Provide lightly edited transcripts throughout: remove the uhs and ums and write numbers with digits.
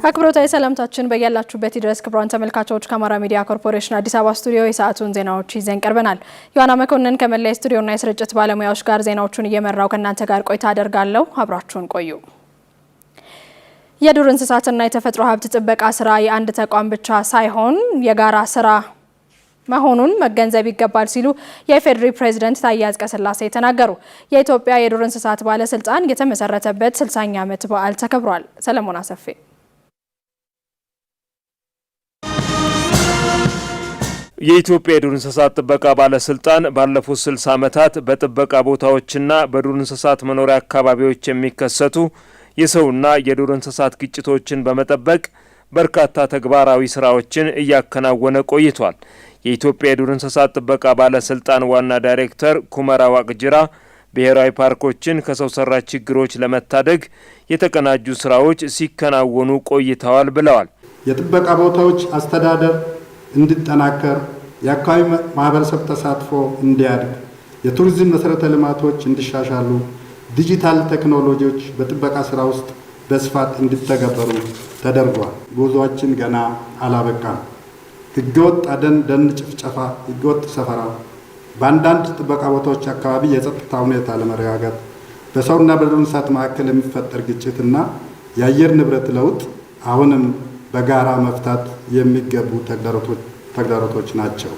አክብሮታዊ ሰላምታችን በያላችሁበት ድረስ ክብራን ተመልካቾች ከአማራ ሚዲያ ኮርፖሬሽን አዲስ አበባ ስቱዲዮ የሰዓቱን ዜናዎች ይዘን ቀርበናል። ዮሐና መኮንን ከመላ ስቱዲዮና የስርጭት ባለሙያዎች ጋር ዜናዎቹን እየመራው ከእናንተ ጋር ቆይታ አደርጋለሁ። አብራችሁን ቆዩ። የዱር እንስሳትና የተፈጥሮ ሀብት ጥበቃ ስራ የአንድ ተቋም ብቻ ሳይሆን የጋራ ስራ መሆኑን መገንዘብ ይገባል ሲሉ የፌዴሪ ፕሬዝዳንት ታዬ አጽቀሥላሴ ተናገሩ። የኢትዮጵያ የዱር እንስሳት ባለስልጣን የተመሰረተበት 60ኛ ዓመት በዓል ተከብሯል። ሰለሞን አሰፌ የኢትዮጵያ የዱር እንስሳት ጥበቃ ባለስልጣን ባለፉት 60 ዓመታት በጥበቃ ቦታዎችና በዱር እንስሳት መኖሪያ አካባቢዎች የሚከሰቱ የሰውና የዱር እንስሳት ግጭቶችን በመጠበቅ በርካታ ተግባራዊ ስራዎችን እያከናወነ ቆይቷል። የኢትዮጵያ የዱር እንስሳት ጥበቃ ባለስልጣን ዋና ዳይሬክተር ኩመራ ዋቅጅራ ብሔራዊ ፓርኮችን ከሰው ሰራሽ ችግሮች ለመታደግ የተቀናጁ ስራዎች ሲከናወኑ ቆይተዋል ብለዋል። የጥበቃ ቦታዎች አስተዳደር እንዲጠናከር፣ የአካባቢ ማህበረሰብ ተሳትፎ እንዲያድግ፣ የቱሪዝም መሰረተ ልማቶች እንዲሻሻሉ፣ ዲጂታል ቴክኖሎጂዎች በጥበቃ ስራ ውስጥ በስፋት እንዲተገበሩ ተደርጓል። ጉዞአችን ገና አላበቃም። ህገወጥ አደን፣ ደን ጭፍጨፋ፣ ህገወጥ ሰፈራ፣ በአንዳንድ ጥበቃ ቦታዎች አካባቢ የጸጥታ ሁኔታ ለመረጋጋት፣ በሰውና በዱር እንስሳት መካከል የሚፈጠር ግጭትና የአየር ንብረት ለውጥ አሁንም በጋራ መፍታት የሚገቡ ተግዳሮቶች ናቸው።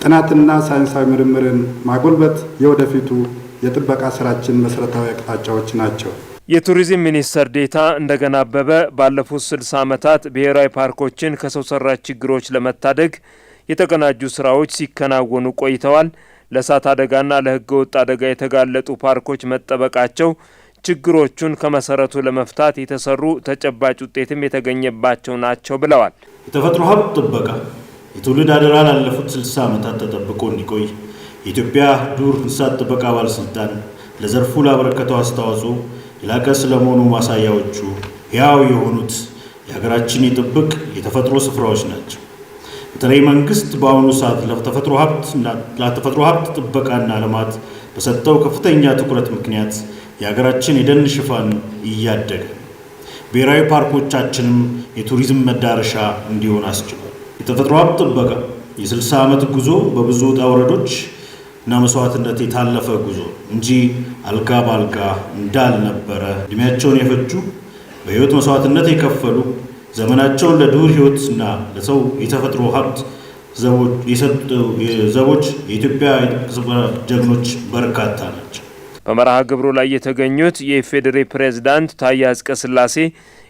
ጥናትና ሳይንሳዊ ምርምርን ማጎልበት የወደፊቱ የጥበቃ ስራችን መሰረታዊ አቅጣጫዎች ናቸው። የቱሪዝም ሚኒስትር ዴኤታ እንደገና አበበ ባለፉት 60 ዓመታት ብሔራዊ ፓርኮችን ከሰው ሰራሽ ችግሮች ለመታደግ የተቀናጁ ስራዎች ሲከናወኑ ቆይተዋል። ለእሳት አደጋና ለህገወጥ አደጋ የተጋለጡ ፓርኮች መጠበቃቸው ችግሮቹን ከመሰረቱ ለመፍታት የተሰሩ ተጨባጭ ውጤትም የተገኘባቸው ናቸው ብለዋል። የተፈጥሮ ሀብት ጥበቃ የትውልድ አደራ ላለፉት 60 ዓመታት ተጠብቆ እንዲቆይ የኢትዮጵያ ዱር እንስሳት ጥበቃ ባለስልጣን ለዘርፉ ላበረከተው አስተዋጽኦ የላቀ ስለመሆኑ ማሳያዎቹ ሕያው የሆኑት የሀገራችን የጥብቅ የተፈጥሮ ስፍራዎች ናቸው። በተለይ መንግስት በአሁኑ ሰዓት ለተፈጥሮ ሀብት ጥበቃና ልማት በሰጠው ከፍተኛ ትኩረት ምክንያት የሀገራችን የደን ሽፋን እያደገ ብሔራዊ ፓርኮቻችንም የቱሪዝም መዳረሻ እንዲሆን አስችሏል። የተፈጥሮ ሀብት ጥበቃ የ60 ዓመት ጉዞ በብዙ ውጣ ውረዶች እና መስዋዕትነት የታለፈ ጉዞ እንጂ አልጋ ባልጋ እንዳልነበረ እድሜያቸውን የፈጁ በህይወት መስዋዕትነት የከፈሉ ዘመናቸውን ለዱር ህይወትና ለሰው የተፈጥሮ ሀብት ዘቦች የኢትዮጵያ ጀግኖች በርካታ ናቸው። በመርሃ ግብሩ ላይ የተገኙት የፌዴሪ ፕሬዝዳንት ታዬ አጽቀሥላሴ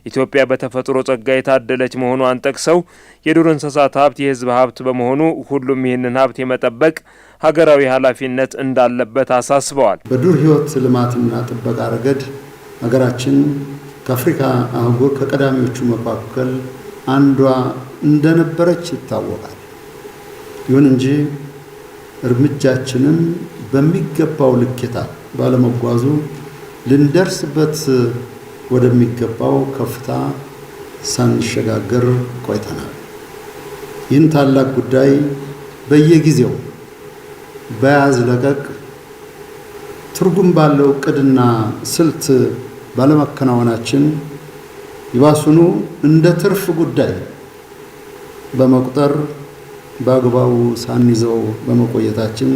ኢትዮጵያ በተፈጥሮ ጸጋ የታደለች መሆኗን ጠቅሰው የዱር እንስሳት ሀብት የህዝብ ሀብት በመሆኑ ሁሉም ይህንን ሀብት የመጠበቅ ሀገራዊ ኃላፊነት እንዳለበት አሳስበዋል። በዱር ህይወት ልማትና ጥበቃ ረገድ ሀገራችን ከአፍሪካ አህጉር ከቀዳሚዎቹ መካከል አንዷ እንደነበረች ይታወቃል። ይሁን እንጂ እርምጃችንን በሚገባው ልኬታ ባለመጓዙ ልንደርስበት ወደሚገባው ከፍታ ሳንሸጋገር ቆይተናል። ይህን ታላቅ ጉዳይ በየጊዜው በያዝ ለቀቅ ትርጉም ባለው ዕቅድና ስልት ባለመከናወናችን ይባሱኑ እንደ ትርፍ ጉዳይ በመቁጠር በአግባቡ ሳንይዘው በመቆየታችን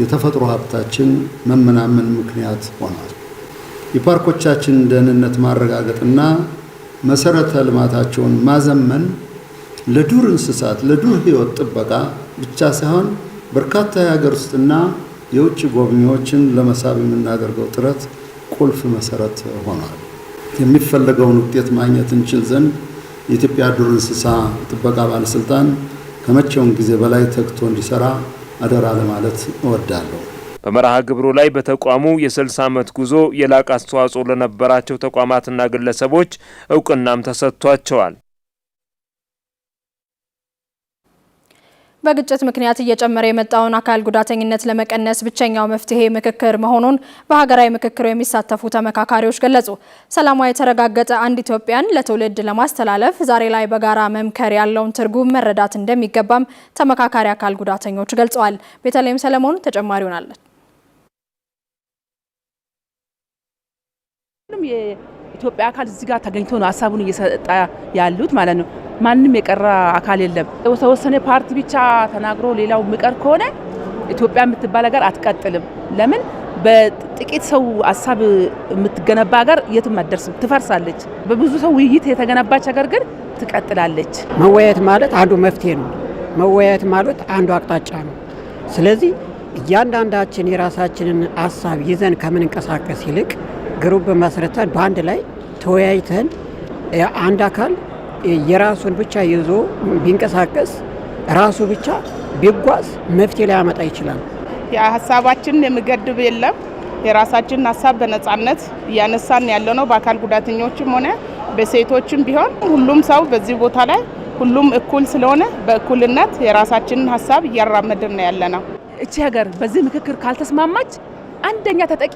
የተፈጥሮ ሀብታችን መመናመን ምክንያት ሆኗል። የፓርኮቻችን ደህንነት ማረጋገጥና መሰረተ ልማታቸውን ማዘመን ለዱር እንስሳት ለዱር ህይወት ጥበቃ ብቻ ሳይሆን በርካታ የሀገር ውስጥና የውጭ ጎብኚዎችን ለመሳብ የምናደርገው ጥረት ቁልፍ መሰረት ሆኗል። የሚፈለገውን ውጤት ማግኘት እንችል ዘንድ የኢትዮጵያ ዱር እንስሳ ጥበቃ ባለስልጣን ከመቼውም ጊዜ በላይ ተግቶ እንዲሰራ አደራ ለማለት እወዳለሁ። በመርሃ ግብሩ ላይ በተቋሙ የ60 ዓመት ጉዞ የላቀ አስተዋጽኦ ለነበራቸው ተቋማትና ግለሰቦች እውቅናም ተሰጥቷቸዋል። በግጭት ምክንያት እየጨመረ የመጣውን አካል ጉዳተኝነት ለመቀነስ ብቸኛው መፍትሄ ምክክር መሆኑን በሀገራዊ ምክክሩ የሚሳተፉ ተመካካሪዎች ገለጹ። ሰላሟ የተረጋገጠ አንድ ኢትዮጵያን ለትውልድ ለማስተላለፍ ዛሬ ላይ በጋራ መምከር ያለውን ትርጉም መረዳት እንደሚገባም ተመካካሪ አካል ጉዳተኞች ገልጸዋል። ቤተልሔም ሰለሞን ተጨማሪውን አለች። የኢትዮጵያ አካል እዚህ ጋር ተገኝቶ ነው ሀሳቡን እየሰጠ ያሉት ማለት ነው። ማንም የቀረ አካል የለም። የተወሰነ ፓርቲ ብቻ ተናግሮ ሌላው ምቀር ከሆነ ኢትዮጵያ የምትባል ሀገር አትቀጥልም። ለምን በጥቂት ሰው ሀሳብ የምትገነባ ሀገር የትም አትደርስም፣ ትፈርሳለች። በብዙ ሰው ውይይት የተገነባች ሀገር ግን ትቀጥላለች። መወያየት ማለት አንዱ መፍትሄ ነው። መወያየት ማለት አንዱ አቅጣጫ ነው። ስለዚህ እያንዳንዳችን የራሳችንን ሀሳብ ይዘን ከምንንቀሳቀስ ይልቅ ግሩፕ መስርተን በአንድ ላይ ተወያይተን አንድ አካል የራሱን ብቻ ይዞ ቢንቀሳቀስ ራሱ ብቻ ቢጓዝ መፍትሄ ሊያመጣ ይችላል። የሀሳባችንን የሚገድብ የለም። የራሳችንን ሀሳብ በነጻነት እያነሳን ያለው ነው። በአካል ጉዳተኞችም ሆነ በሴቶችም ቢሆን ሁሉም ሰው በዚህ ቦታ ላይ ሁሉም እኩል ስለሆነ በእኩልነት የራሳችንን ሀሳብ እያራመድን ነው ያለነው። እቺ ሀገር በዚህ ምክክር ካልተስማማች አንደኛ ተጠቂ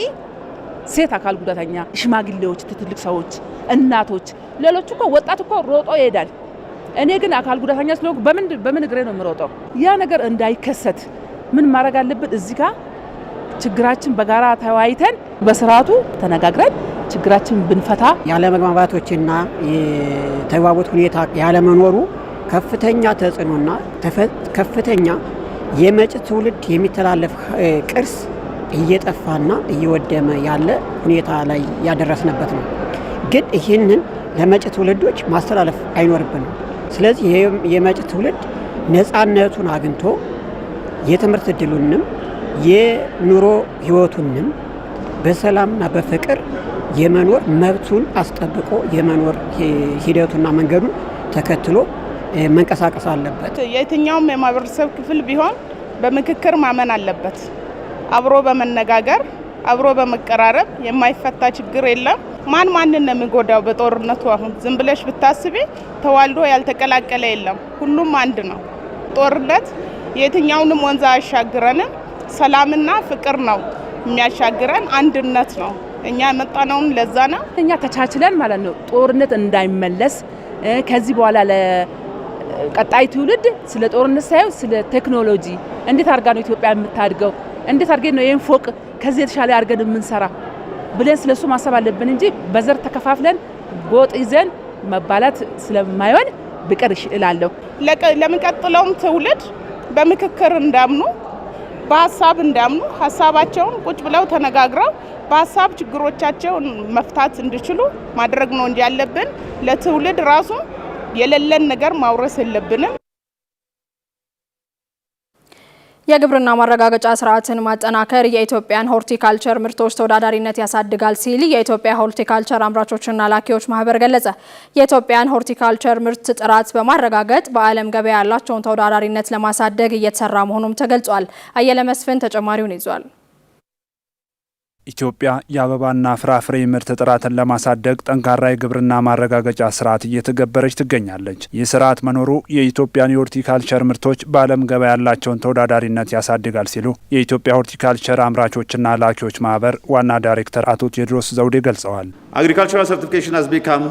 ሴት አካል ጉዳተኛ፣ ሽማግሌዎች፣ ትልቅ ሰዎች፣ እናቶች፣ ሌሎች እኮ ወጣት እኮ ሮጦ ይሄዳል። እኔ ግን አካል ጉዳተኛ ስለሆንኩ በምን እግሬ ነው የምሮጠው? ያ ነገር እንዳይከሰት ምን ማድረግ አለብን? እዚህ ጋር ችግራችን በጋራ ተወያይተን በስርዓቱ ተነጋግረን ችግራችን ብንፈታ ያለ መግባባቶችና የተግባቦት ሁኔታ ያለ መኖሩ ከፍተኛ ተጽዕኖና ከፍተኛ የመጪ ትውልድ የሚተላለፍ ቅርስ እየጠፋና እየወደመ ያለ ሁኔታ ላይ ያደረስነበት ነው። ግን ይህንን ለመጪ ትውልዶች ማስተላለፍ አይኖርብንም። ስለዚህ የመጪ ትውልድ ነፃነቱን አግኝቶ የትምህርት እድሉንም የኑሮ ህይወቱንም በሰላምና በፍቅር የመኖር መብቱን አስጠብቆ የመኖር ሂደቱና መንገዱን ተከትሎ መንቀሳቀስ አለበት። የትኛውም የማህበረሰብ ክፍል ቢሆን በምክክር ማመን አለበት። አብሮ በመነጋገር አብሮ በመቀራረብ የማይፈታ ችግር የለም። ማንን ነው የሚጎዳው? በጦርነቱ አሁን ዝም ብለሽ ብታስቢ ተዋልዶ ያልተቀላቀለ የለም። ሁሉም አንድ ነው። ጦርነት የትኛውንም ወንዝ አያሻግረንም። ሰላምና ፍቅር ነው የሚያሻግረን፣ አንድነት ነው። እኛ የመጣነውን ለዛ ነው። እኛ ተቻችለን ማለት ነው ጦርነት እንዳይመለስ ከዚህ በኋላ ለቀጣይ ትውልድ ስለ ጦርነት ሳይሆን ስለ ቴክኖሎጂ እንዴት አድርጋ ነው ኢትዮጵያ የምታድገው፣ እንዴት አድርገን ነው ይሄን ፎቅ ከዚህ የተሻለ አድርገን የምንሰራ ብለን ስለሱ ማሰብ አለብን እንጂ በዘር ተከፋፍለን ጎጥ ይዘን መባላት ስለማይሆን ብቀር እላለሁ። ለሚቀጥለውም ትውልድ በምክክር እንዳምኑ፣ በሀሳብ እንዳምኑ፣ ሀሳባቸውን ቁጭ ብለው ተነጋግረው በሀሳብ ችግሮቻቸውን መፍታት እንዲችሉ ማድረግ ነው እንጂ ያለብን ለትውልድ ራሱ የሌለን ነገር ማውረስ የለብንም። የግብርና ማረጋገጫ ስርዓትን ማጠናከር የኢትዮጵያን ሆርቲካልቸር ምርቶች ተወዳዳሪነት ያሳድጋል ሲል የኢትዮጵያ ሆርቲካልቸር አምራቾችና ላኪዎች ማህበር ገለጸ። የኢትዮጵያን ሆርቲካልቸር ምርት ጥራት በማረጋገጥ በዓለም ገበያ ያላቸውን ተወዳዳሪነት ለማሳደግ እየተሰራ መሆኑም ተገልጿል። አየለ መስፍን ተጨማሪውን ይዟል። ኢትዮጵያ የአበባና ፍራፍሬ ምርት ጥራትን ለማሳደግ ጠንካራ የግብርና ማረጋገጫ ስርዓት እየተገበረች ትገኛለች። ይህ ስርዓት መኖሩ የኢትዮጵያን የሆርቲካልቸር ምርቶች በዓለም ገበያ ያላቸውን ተወዳዳሪነት ያሳድጋል ሲሉ የኢትዮጵያ ሆርቲካልቸር አምራቾችና ላኪዎች ማህበር ዋና ዳይሬክተር አቶ ቴዎድሮስ ዘውዴ ገልጸዋል። Agricultural certification has become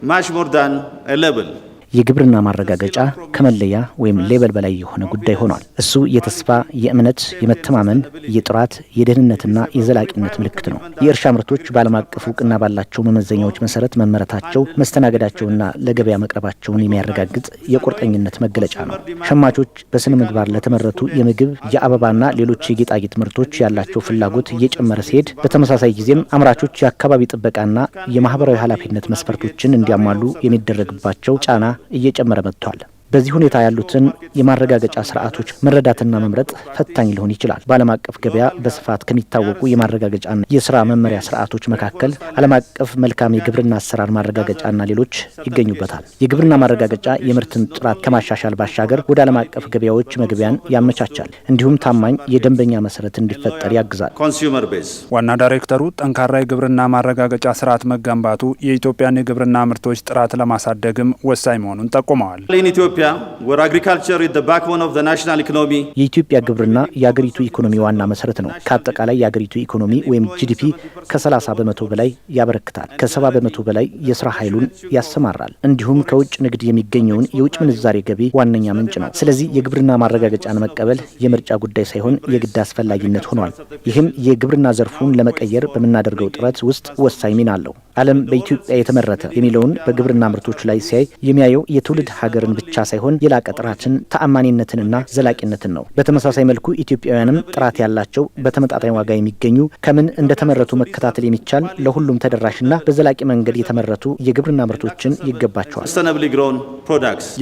much more than a label. የግብርና ማረጋገጫ ከመለያ ወይም ሌበል በላይ የሆነ ጉዳይ ሆኗል። እሱ የተስፋ፣ የእምነት፣ የመተማመን፣ የጥራት፣ የደህንነትና የዘላቂነት ምልክት ነው። የእርሻ ምርቶች በዓለም አቀፍ እውቅና ባላቸው መመዘኛዎች መሰረት መመረታቸው፣ መስተናገዳቸውና ለገበያ መቅረባቸውን የሚያረጋግጥ የቁርጠኝነት መገለጫ ነው። ሸማቾች በስነ ምግባር ለተመረቱ የምግብ፣ የአበባና ሌሎች የጌጣጌጥ ምርቶች ያላቸው ፍላጎት እየጨመረ ሲሄድ፣ በተመሳሳይ ጊዜም አምራቾች የአካባቢ ጥበቃና የማህበራዊ ኃላፊነት መስፈርቶችን እንዲያሟሉ የሚደረግባቸው ጫና እየጨመረ መጥቷል። በዚህ ሁኔታ ያሉትን የማረጋገጫ ስርዓቶች መረዳትና መምረጥ ፈታኝ ሊሆን ይችላል። በዓለም አቀፍ ገበያ በስፋት ከሚታወቁ የማረጋገጫና የስራ መመሪያ ስርዓቶች መካከል ዓለም አቀፍ መልካም የግብርና አሰራር ማረጋገጫና ሌሎች ይገኙበታል። የግብርና ማረጋገጫ የምርትን ጥራት ከማሻሻል ባሻገር ወደ ዓለም አቀፍ ገበያዎች መግቢያን ያመቻቻል፣ እንዲሁም ታማኝ የደንበኛ መሰረት እንዲፈጠር ያግዛል። ዋና ዳይሬክተሩ ጠንካራ የግብርና ማረጋገጫ ስርዓት መገንባቱ የኢትዮጵያን የግብርና ምርቶች ጥራት ለማሳደግም ወሳኝ መሆኑን ጠቁመዋል። የኢትዮጵያ ግብርና የአገሪቱ ኢኮኖሚ ዋና መሰረት ነው። ከአጠቃላይ የአገሪቱ ኢኮኖሚ ወይም ጂዲፒ ከ30 በመቶ በላይ ያበረክታል። ከ70 በመቶ በላይ የስራ ኃይሉን ያሰማራል። እንዲሁም ከውጭ ንግድ የሚገኘውን የውጭ ምንዛሬ ገቢ ዋነኛ ምንጭ ነው። ስለዚህ የግብርና ማረጋገጫን መቀበል የምርጫ ጉዳይ ሳይሆን የግድ አስፈላጊነት ሆኗል። ይህም የግብርና ዘርፉን ለመቀየር በምናደርገው ጥረት ውስጥ ወሳኝ ሚና አለው። ዓለም በኢትዮጵያ የተመረተ የሚለውን በግብርና ምርቶች ላይ ሲያይ የሚያየው የትውልድ ሀገርን ብቻ ሳይሆን የላቀ ጥራትን፣ ተአማኒነትንና ዘላቂነትን ነው። በተመሳሳይ መልኩ ኢትዮጵያውያንም ጥራት ያላቸው በተመጣጣኝ ዋጋ የሚገኙ ከምን እንደተመረቱ መከታተል የሚቻል ለሁሉም ተደራሽና በዘላቂ መንገድ የተመረቱ የግብርና ምርቶችን ይገባቸዋል።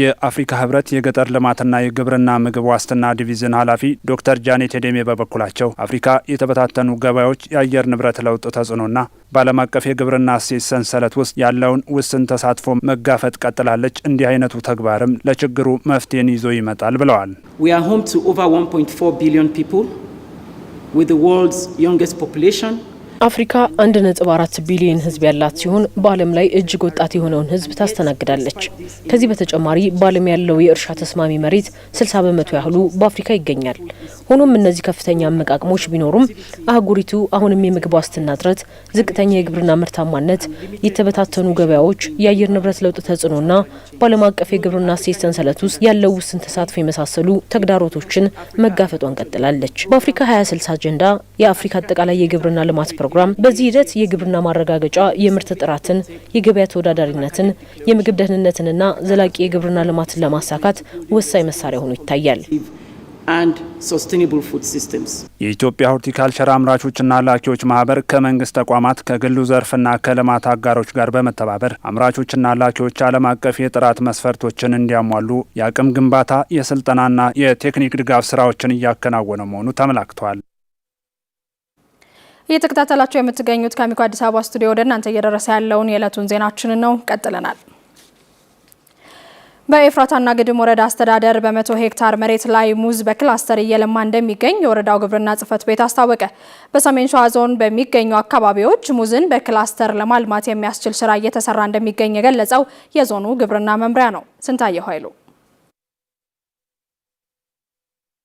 የአፍሪካ ህብረት የገጠር ልማትና የግብርና ምግብ ዋስትና ዲቪዥን ኃላፊ ዶክተር ጃኔት ሄዴሜ በበኩላቸው አፍሪካ የተበታተኑ ገበያዎች፣ የአየር ንብረት ለውጥ ተጽዕኖና በዓለም አቀፍ የግብርና እሴት ሰንሰለት ውስጥ ያለውን ውስን ተሳትፎ መጋፈጥ ቀጥላለች። እንዲህ አይነቱ ተግባርም ለችግሩ መፍትሄን ይዞ ይመጣል ብለዋል። We are home to over 1.4 billion people with the world's youngest population. አፍሪካ 1.4 ቢሊዮን ህዝብ ያላት ሲሆን በዓለም ላይ እጅግ ወጣት የሆነውን ህዝብ ታስተናግዳለች። ከዚህ በተጨማሪ በዓለም ያለው የእርሻ ተስማሚ መሬት 60 በመቶ ያህሉ በአፍሪካ ይገኛል። ሆኖም እነዚህ ከፍተኛ አመቃቅሞች ቢኖሩም አህጉሪቱ አሁንም የምግብ ዋስትና እጥረት፣ ዝቅተኛ የግብርና ምርታማነት፣ የተበታተኑ ገበያዎች፣ የአየር ንብረት ለውጥ ተጽዕኖና በዓለም አቀፍ የግብርና እሴት ሰንሰለት ውስጥ ያለው ውስን ተሳትፎ የመሳሰሉ ተግዳሮቶችን መጋፈጧን ቀጥላለች። በአፍሪካ 2060 አጀንዳ የአፍሪካ አጠቃላይ የግብርና ልማት ፕሮግራም በዚህ ሂደት የግብርና ማረጋገጫ የምርት ጥራትን፣ የገበያ ተወዳዳሪነትን፣ የምግብ ደህንነትንና ዘላቂ የግብርና ልማትን ለማሳካት ወሳኝ መሳሪያ ሆኖ ይታያል። and sustainable food systems. የኢትዮጵያ ሆርቲካልቸር አምራቾችና ላኪዎች ማህበር ከመንግስት ተቋማት ከግሉ ዘርፍና ከልማት አጋሮች ጋር በመተባበር አምራቾችና ላኪዎች ዓለም አቀፍ የጥራት መስፈርቶችን እንዲያሟሉ የአቅም ግንባታ፣ የስልጠናና የቴክኒክ ድጋፍ ስራዎችን እያከናወነ መሆኑ ተመላክቷል። እየተከታተላችሁ የምትገኙት ከአሚኮ አዲስ አበባ ስቱዲዮ ወደ እናንተ እየደረሰ ያለውን የዕለቱን ዜናችንን ነው። ቀጥለናል። በኤፍራታና ግድም ወረዳ አስተዳደር በ100 ሄክታር መሬት ላይ ሙዝ በክላስተር እየለማ እንደሚገኝ የወረዳው ግብርና ጽሕፈት ቤት አስታወቀ። በሰሜን ሸዋ ዞን በሚገኙ አካባቢዎች ሙዝን በክላስተር ለማልማት የሚያስችል ስራ እየተሰራ እንደሚገኝ የገለጸው የዞኑ ግብርና መምሪያ ነው። ስንታየው ኃይሉ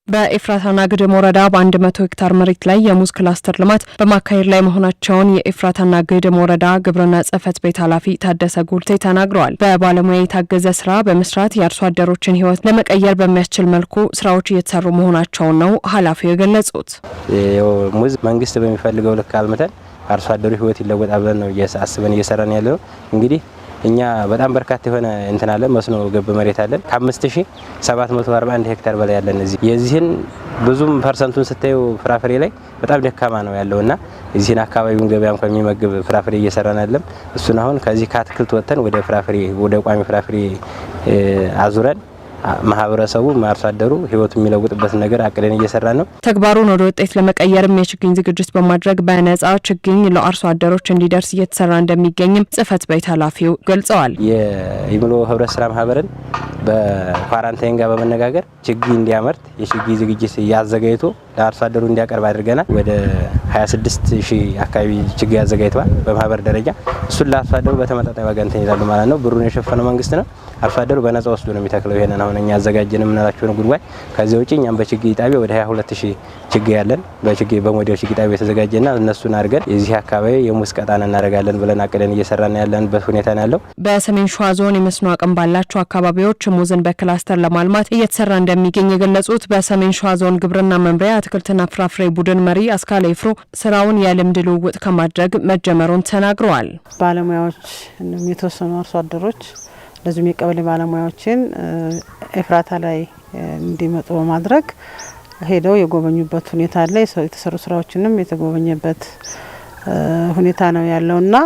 በኤፍራታና ግድም ወረዳ በ100 ሄክታር መሬት ላይ የሙዝ ክላስተር ልማት በማካሄድ ላይ መሆናቸውን የኤፍራታና ግድም ወረዳ ግብርና ጽሕፈት ቤት ኃላፊ ታደሰ ጉልቴ ተናግረዋል። በባለሙያ የታገዘ ስራ በመስራት የአርሶ አደሮችን ሕይወት ለመቀየር በሚያስችል መልኩ ስራዎች እየተሰሩ መሆናቸውን ነው ኃላፊው የገለጹት። ሙዝ መንግስት በሚፈልገው ልክ አልምተን አርሶ አደሩ ሕይወት ይለወጣል ብለን ነው አስበን እየሰራን ያለው። እንግዲህ እኛ በጣም በርካታ የሆነ እንትን አለ መስኖ ገብ መሬት አለን ከ5741 ሄክታር በላይ ያለን እዚህ የዚህን ብዙም ፐርሰንቱን ስታዩ ፍራፍሬ ላይ በጣም ደካማ ነው ያለውና እዚህን አካባቢውን ገበያ እንኳን የሚመግብ ፍራፍሬ እየሰራን አይደለም። እሱን አሁን ከዚህ ከአትክልት ወጥተን ወደ ፍራፍሬ ወደ ቋሚ ፍራፍሬ አዙረን ማህበረሰቡ አርሶ አደሩ ህይወቱ የሚለውጥበት ነገር አቅደን እየሰራን ነው። ተግባሩን ወደ ውጤት ለመቀየርም የችግኝ ዝግጅት በማድረግ በነጻ ችግኝ ለአርሶ አደሮች እንዲደርስ እየተሰራ እንደሚገኝም ጽሕፈት ቤት ኃላፊው ገልጸዋል። የኢምሎ ህብረት ስራ ማህበርን በኳራንታይን ጋር በመነጋገር ችግኝ እንዲያመርት የችግኝ ዝግጅት ያዘጋጅቶ ለአርሶ አደሩ እንዲያቀርብ አድርገናል። ወደ 26000 አካባቢ ችግኝ ያዘጋጅተዋል በማህበር ደረጃ። እሱን ለአርሶ አደሩ በተመጣጣኝ ዋጋ እንትን ይላሉ ማለት ነው። ብሩን የሸፈነው መንግስት ነው። አርሶ አደሩ በነጻ ወስዶ ነው የሚተክለው። ይሄንን አሁን እኛ ያዘጋጀን የምንላቸውን ጉድጓድ ከዚህ ውጪ እኛም በችግኝ ጣቢያ ወደ 22000 ችግኝ ያለን በችግኝ በሞዴል ችግኝ ጣቢያ የተዘጋጀና እነሱን አድርገን የዚህ አካባቢ የሙዝ ቀጣና እናደርጋለን ብለን አቅደን እየሰራን ያለንበት ሁኔታ ነው ያለው። በሰሜን ሸዋ ዞን የመስኖ አቅም ባላቸው አካባቢዎች ሙዝን በክላስተር ለማልማት እየተሰራ እንደሚገኝ የገለጹት በሰሜን ሸዋ ዞን ግብርና መምሪያ አትክልትና ፍራፍሬ ቡድን መሪ አስካለ ይፍሩ ስራውን የልምድ ልውውጥ ከማድረግ መጀመሩን ተናግረዋል። ባለሙያዎች የተወሰኑ አርሶ አደሮች ለዚህም የቀበሌ ባለሙያዎችን ኤፍራታ ላይ እንዲመጡ በማድረግ ሄደው የጎበኙበት ሁኔታ አለ። የተሰሩ ስራዎችንም የተጎበኘበት ሁኔታ ነው ያለውና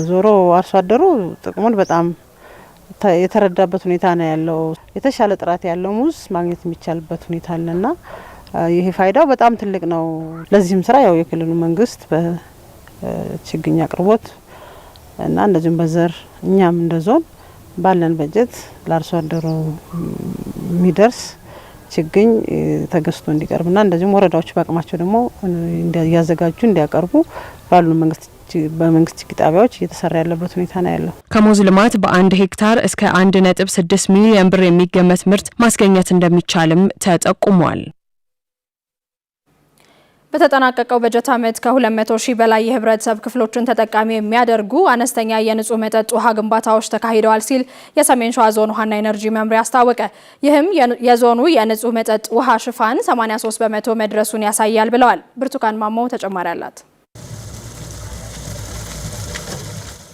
ዞሮ አርሶ አደሩ ጥቅሙን በጣም የተረዳበት ሁኔታ ነው ያለው። የተሻለ ጥራት ያለው ሙዝ ማግኘት የሚቻልበት ሁኔታ አለና ይሄ ፋይዳው በጣም ትልቅ ነው። ለዚህም ስራ ያው የክልሉ መንግስት በችግኝ አቅርቦት እና እንደዚሁም በዘር እኛም እንደዞን ባለን በጀት ለአርሶ አደሩ የሚደርስ ችግኝ ተገዝቶ እንዲቀርብና እንደዚሁም ወረዳዎች በአቅማቸው ደግሞ እንዲያዘጋጁ እንዲያቀርቡ ባሉ በመንግስት ጣቢያዎች እየተሰራ ያለበት ሁኔታ ነው ያለው። ከሙዝ ልማት በ1 ሄክታር እስከ 1.6 ሚሊዮን ብር የሚገመት ምርት ማስገኘት እንደሚቻልም ተጠቁሟል። በተጠናቀቀው በጀት ዓመት ከ200 ሺህ በላይ የህብረተሰብ ክፍሎችን ተጠቃሚ የሚያደርጉ አነስተኛ የንጹህ መጠጥ ውሃ ግንባታዎች ተካሂደዋል ሲል የሰሜን ሸዋ ዞን ውሃና ኢነርጂ መምሪያ አስታወቀ። ይህም የዞኑ የንጹህ መጠጥ ውሃ ሽፋን 83 በመቶ መድረሱን ያሳያል ብለዋል። ብርቱካን ማሞ ተጨማሪ አላት።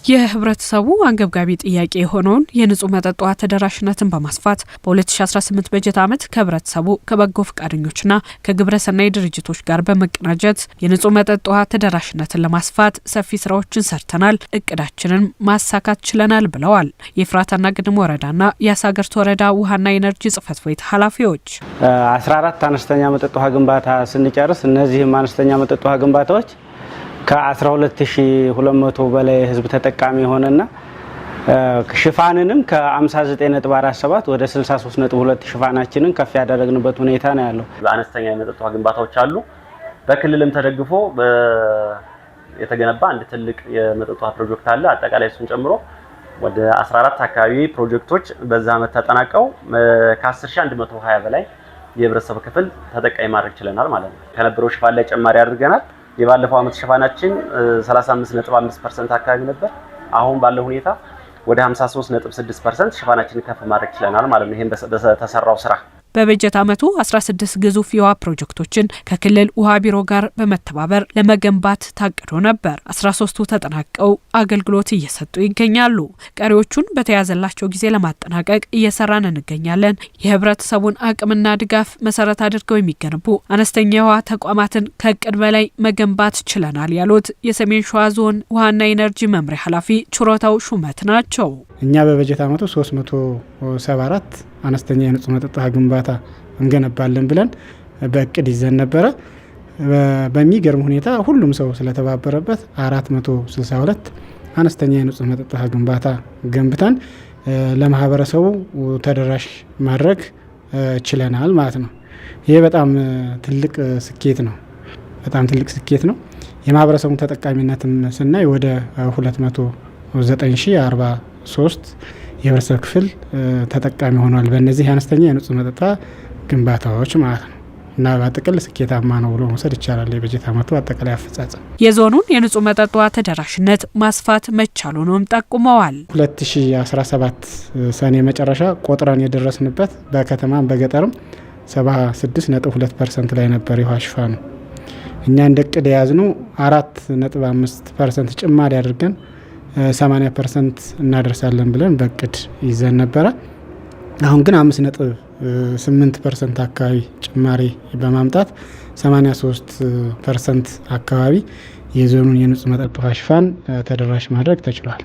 የህብረተሰቡ አንገብጋቢ ጥያቄ የሆነውን የንጹህ መጠጥ ውሃ ተደራሽነትን በማስፋት በ2018 በጀት ዓመት ከህብረተሰቡ ከበጎ ፈቃደኞችና ከግብረሰናይ ድርጅቶች ጋር በመቀናጀት የንጹህ መጠጥ ውሃ ተደራሽነትን ለማስፋት ሰፊ ስራዎችን ሰርተናል፣ እቅዳችንን ማሳካት ችለናል ብለዋል የኤፍራታና ግድም ወረዳና የአሳገርት ወረዳ ውሃና ኢነርጂ ጽህፈት ቤት ኃላፊዎች። 14 አነስተኛ መጠጥ ውሃ ግንባታ ስንጨርስ እነዚህም አነስተኛ መጠጥ ውሃ ግንባታዎች ከ12200 በላይ ህዝብ ተጠቃሚ ሆነና ሽፋንንም ከ59.47 ወደ 63.2 ሽፋናችንን ከፍ ያደረግንበት ሁኔታ ነው ያለው። አነስተኛ የመጠጥ ውሃ ግንባታዎች አሉ። በክልልም ተደግፎ የተገነባ አንድ ትልቅ የመጠጥ ውሃ ፕሮጀክት አለ። አጠቃላይ እሱን ጨምሮ ወደ 14 አካባቢ ፕሮጀክቶች በዛ ዓመት ተጠናቀው ከ10120 በላይ የህብረተሰብ ክፍል ተጠቃሚ ማድረግ ችለናል ማለት ነው። ከነበረው ሽፋን ላይ ጨማሪ አድርገናል። የባለፈው ዓመት ሽፋናችን 35.5% አካባቢ ነበር። አሁን ባለው ሁኔታ ወደ 53.6% ሽፋናችንን ከፍ ማድረግ ችለናል ማለት ነው። ይሄን በተሰራው ስራ በበጀት ዓመቱ 16 ግዙፍ የውሃ ፕሮጀክቶችን ከክልል ውሃ ቢሮ ጋር በመተባበር ለመገንባት ታቅዶ ነበር። 13ቱ ተጠናቀው አገልግሎት እየሰጡ ይገኛሉ። ቀሪዎቹን በተያዘላቸው ጊዜ ለማጠናቀቅ እየሰራን እንገኛለን። የህብረተሰቡን አቅምና ድጋፍ መሰረት አድርገው የሚገነቡ አነስተኛ የውሃ ተቋማትን ከእቅድ በላይ መገንባት ችለናል ያሉት የሰሜን ሸዋ ዞን ውሃና ኢነርጂ መምሪያ ኃላፊ ችሮታው ሹመት ናቸው። እኛ በበጀት ዓመቱ 374 አነስተኛ የንጹህ መጠጥ ውሃ ግንባታ እንገነባለን ብለን በእቅድ ይዘን ነበረ። በሚገርም ሁኔታ ሁሉም ሰው ስለተባበረበት 462 አነስተኛ የንጹህ መጠጥ ውሃ ግንባታ ገንብተን ለማህበረሰቡ ተደራሽ ማድረግ ችለናል ማለት ነው። ይሄ በጣም ትልቅ ስኬት ነው። በጣም ትልቅ ስኬት ነው። የማህበረሰቡን ተጠቃሚነትም ስናይ ወደ 209,043 የህብረተሰብ ክፍል ተጠቃሚ ሆኗል በእነዚህ አነስተኛ የንጹህ መጠጥ ግንባታዎች ማለት ነው። እና በጥቅል ስኬታማ ነው ብሎ መውሰድ ይቻላል። የበጀት ዓመቱ አጠቃላይ አፈጻጸም የዞኑን የንጹህ መጠጥ ውሃ ተደራሽነት ማስፋት መቻሉንም ጠቁመዋል። 2017 ሰኔ መጨረሻ ቆጥረን የደረስንበት በከተማም በገጠርም 76.2% ላይ ነበር የውሃ ሽፋኑ። እኛ እንደ እቅድ የያዝነው 4.5% ጭማሪ አድርገን 80% እናደርሳለን ብለን በእቅድ ይዘን ነበረ። አሁን ግን 5.8% አካባቢ ጭማሪ በማምጣት 83% አካባቢ የዞኑን የንጹህ መጠጥ ውሃ ሽፋን ተደራሽ ማድረግ ተችሏል።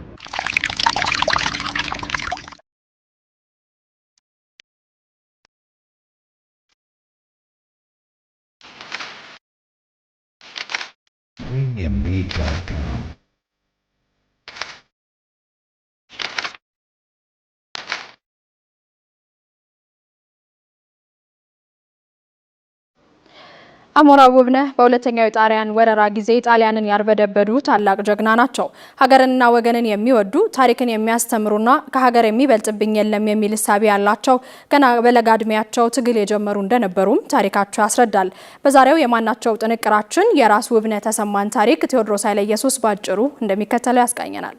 አሞራ ውብነህ በሁለተኛው የጣሊያን ወረራ ጊዜ ጣሊያንን ያርበደበዱ ታላቅ ጀግና ናቸው። ሀገርንና ወገንን የሚወዱ ታሪክን የሚያስተምሩና ከሀገር የሚበልጥብኝ የለም የሚል እሳቤ ያላቸው ገና በለጋ ዕድሜያቸው ትግል የጀመሩ እንደነበሩም ታሪካቸው ያስረዳል። በዛሬው የማናቸው ጥንቅራችን የራስ ውብነህ ተሰማን ታሪክ ቴዎድሮስ ኃይለ ኢየሱስ ባጭሩ እንደሚከተለው ያስቃኘናል።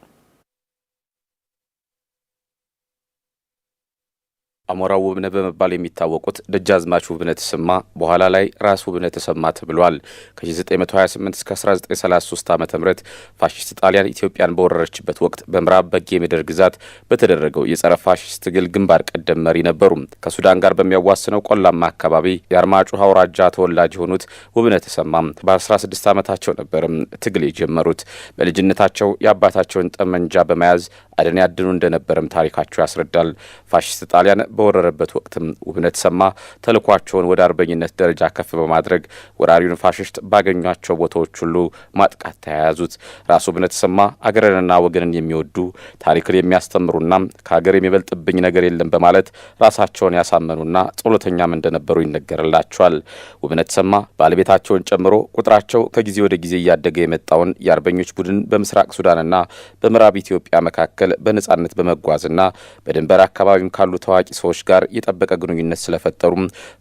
አሞራው ውብነህ በመባል የሚታወቁት ደጃዝማች ውብነህ ተሰማ በኋላ ላይ ራስ ውብነህ ተሰማ ተብሏል። ከ1928 እስከ 1933 ዓ.ም ፋሺስት ጣሊያን ኢትዮጵያን በወረረችበት ወቅት በምዕራብ በጌ ምድር ግዛት በተደረገው የጸረ ፋሺስት ትግል ግንባር ቀደም መሪ ነበሩ። ከሱዳን ጋር በሚያዋስነው ቆላማ አካባቢ የአርማጭሆ አውራጃ ተወላጅ የሆኑት ውብነህ ተሰማ በ16 ዓመታቸው ነበር ትግል የጀመሩት። በልጅነታቸው የአባታቸውን ጠመንጃ በመያዝ አደን ያድኑ እንደነበርም ታሪካቸው ያስረዳል። ፋሺስት ጣሊያን በወረረበት ወቅትም ውብነህ ተሰማ ተልኳቸውን ወደ አርበኝነት ደረጃ ከፍ በማድረግ ወራሪውን ፋሺስት ባገኟቸው ቦታዎች ሁሉ ማጥቃት ተያያዙት። ራስ ውብነህ ተሰማ አገርንና ወገንን የሚወዱ ታሪክን የሚያስተምሩና ከሀገር የሚበልጥብኝ ነገር የለም በማለት ራሳቸውን ያሳመኑና ጸሎተኛም እንደነበሩ ይነገርላቸዋል። ውብነህ ተሰማ ባለቤታቸውን ጨምሮ ቁጥራቸው ከጊዜ ወደ ጊዜ እያደገ የመጣውን የአርበኞች ቡድን በምስራቅ ሱዳንና በምዕራብ ኢትዮጵያ መካከል በነጻነት በመጓዝና በድንበር አካባቢም ካሉ ታዋቂ ሰዎች ጋር የጠበቀ ግንኙነት ስለፈጠሩ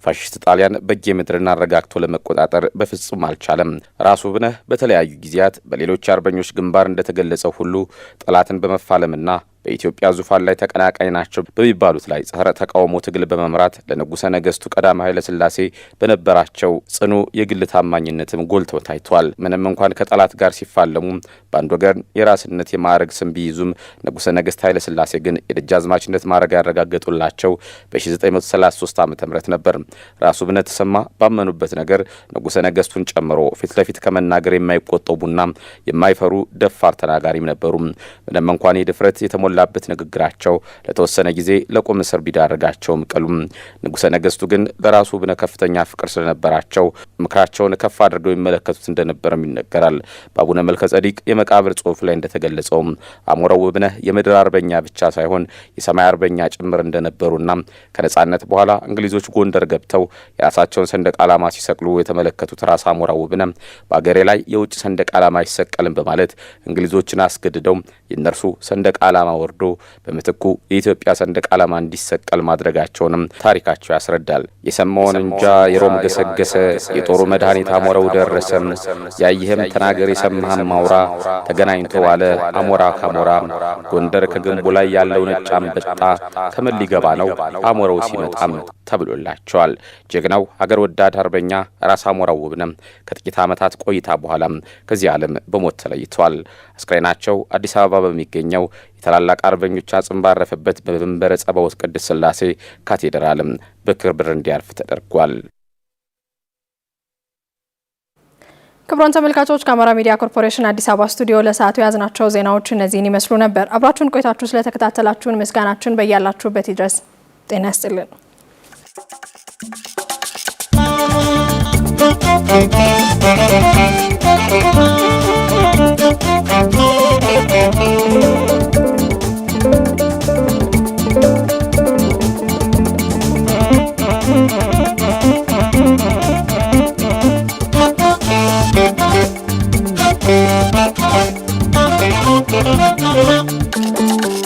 ፋሺስት ጣሊያን በጌ ምድርን አረጋግቶ ለመቆጣጠር በፍጹም አልቻለም። ራስ ውብነህ በተለያዩ ጊዜያት በሌሎች አርበኞች ግንባር እንደተገለጸው ሁሉ ጠላትን በመፋለምና በኢትዮጵያ ዙፋን ላይ ተቀናቃኝ ናቸው በሚባሉት ላይ ጸረ ተቃውሞ ትግል በመምራት ለንጉሠ ነገሥቱ ቀዳማዊ ኃይለ ሥላሴ በነበራቸው ጽኑ የግል ታማኝነትም ጎልተው ታይቷል። ምንም እንኳን ከጠላት ጋር ሲፋለሙ በአንድ ወገን የራስነት የማዕረግ ስም ቢይዙም ንጉሠ ነገሥት ኃይለ ሥላሴ ግን የደጃዝማችነት ማዕረግ ያረጋገጡላቸው በ1933 ዓ.ም ነበር። ራስ ውብነህ ተሰማ ባመኑበት ነገር ንጉሠ ነገሥቱን ጨምሮ ፊት ለፊት ከመናገር የማይቆጠቡና የማይፈሩ ደፋር ተናጋሪም ነበሩ። ምንም እንኳን የድፍረት የተሞላበት ንግግራቸው ለተወሰነ ጊዜ ለቁም እስር ቢዳረጋቸውም ቅሉም ንጉሠ ነገሥቱ ግን ለራስ ውብነህ ከፍተኛ ፍቅር ስለነበራቸው ምክራቸውን ከፍ አድርገው ይመለከቱት እንደነበርም ይነገራል። በአቡነ መልከ ጸዲቅ የመቃብር ጽሑፍ ላይ እንደተገለጸውም አሞራው ውብነህ የምድር አርበኛ ብቻ ሳይሆን የሰማይ አርበኛ ጭምር እንደነበሩና ከነጻነት በኋላ እንግሊዞች ጎንደር ገብተው የራሳቸውን ሰንደቅ ዓላማ ሲሰቅሉ የተመለከቱት ራስ አሞራው ውብነህ በአገሬ ላይ የውጭ ሰንደቅ ዓላማ አይሰቀልም በማለት እንግሊዞችን አስገድደው የእነርሱ ሰንደቅ ዓላማ ወርዶ በምትኩ የኢትዮጵያ ሰንደቅ ዓላማ እንዲሰቀል ማድረጋቸውንም ታሪካቸው ያስረዳል። የሰማውን እንጃ የሮም ገሰገሰ የጦሩ መድኃኒት አሞራው ደረሰም ያየህም ተናገር የሰማህም አውራ ተገናኝቶ ዋለ አሞራ ካሞራ ጎንደር ከግንቡ ላይ ያለው ነጭ አንበጣ ከምን ሊገባ ነው አሞራው ሲመጣም ተብሎላቸዋል። ጀግናው ሀገር ወዳድ አርበኛ ራስ አሞራው ውብነህ ከጥቂት ዓመታት ቆይታ በኋላ ከዚህ ዓለም በሞት ተለይቷል። አስክሬናቸው አዲስ አበባ በሚገኘው የታላላቅ አርበኞች አጽም ባረፈበት በመንበረ ጸባዖት ቅድስት ሥላሴ ካቴድራልም በክብር እንዲያርፍ ተደርጓል። ክቡራን ተመልካቾች ከአማራ ሚዲያ ኮርፖሬሽን አዲስ አበባ ስቱዲዮ ለሰዓቱ ያዝናቸው ዜናዎች እነዚህን ይመስሉ ነበር። አብራችሁን ቆይታችሁ ስለተከታተላችሁን ምስጋናችን በያላችሁበት ይድረስ። ጤና ይስጥልን። Thank you.